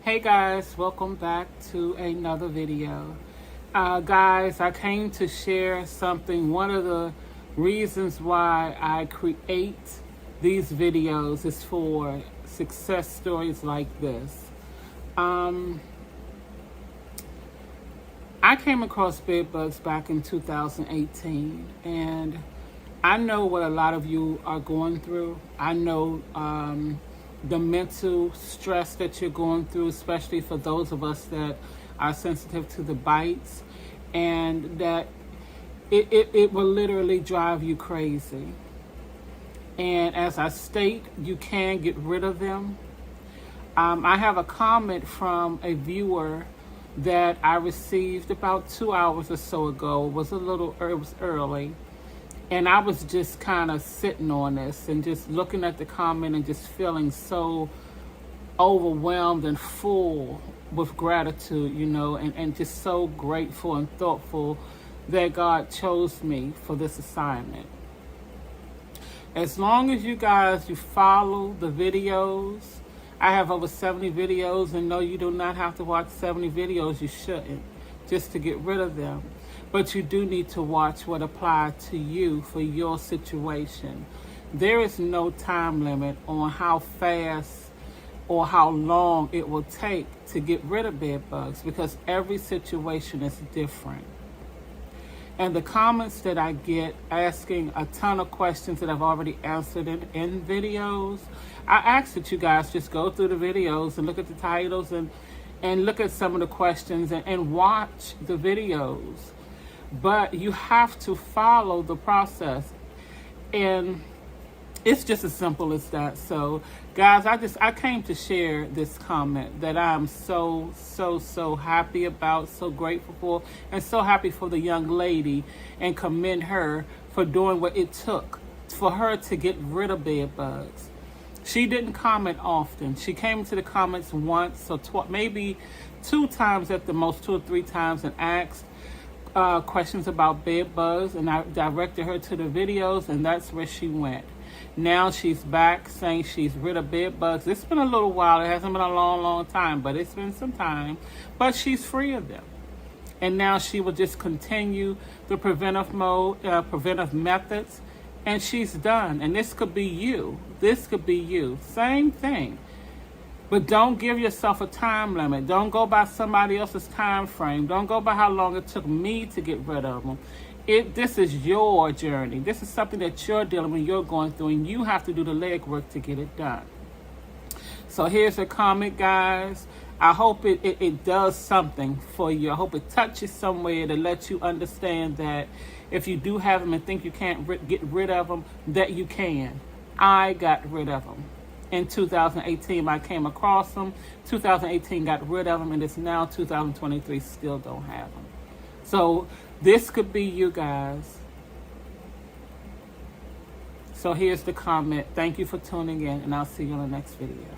Hey guys, welcome back to another video. Guys, I came to share something. One of the reasons why I create these videos is for success stories like this. I came across bed bugs back in 2018, and I know what a lot of you are going through. I know the mental stress that you're going through, especially for those of us that are sensitive to the bites, and that it will literally drive you crazy. And as I state, you can get rid of them. I have a comment from a viewer that I received about 2 hours or so ago. It was early. And I was just kind of sitting on this and just looking at the comment and just feeling so overwhelmed and full with gratitude, and just so grateful and thoughtful that God chose me for this assignment. As long as you follow the videos, I have over 70 videos, and no, you do not have to watch 70 videos. You shouldn't, just to get rid of them. But you do need to watch what applies to you for your situation. There is no time limit on how fast or how long it will take to get rid of bed bugs, because every situation is different. And the comments that I get asking a ton of questions that I've already answered in videos, I ask that you guys just go through the videos and look at the titles and look at some of the questions and watch the videos. But you have to follow the process, and it's just as simple as that. So guys, I came to share this comment that I'm so happy about, so grateful for, and so happy for the young lady, and commend her for doing what it took for her to get rid of bed bugs. She didn't comment often. She came to the comments once or maybe 2 times at the most, 2 or 3 times, and asked questions about bed bugs, and I directed her to the videos, and that's where she went. Now she's back saying she's rid of bed bugs. It's been a little while. It hasn't been a long time, but it's been some time. But she's free of them. And now she will just continue the preventive methods, and she's done. And this could be you. This could be you. Same thing. But don't give yourself a time limit. Don't go by somebody else's time frame. Don't go by how long it took me to get rid of them. This is your journey. This is something that you're dealing with, you're going through, and you have to do the legwork to get it done. So here's a comment, guys. I hope it does something for you. I hope it touches somewhere to let you understand that if you do have them and think you can't get rid of them, that you can. I got rid of them. In 2018, I came across them. 2018 got rid of them, and it's now 2023, still don't have them. So this could be you guys. So here's the comment. Thank you for tuning in, and I'll see you in the next video.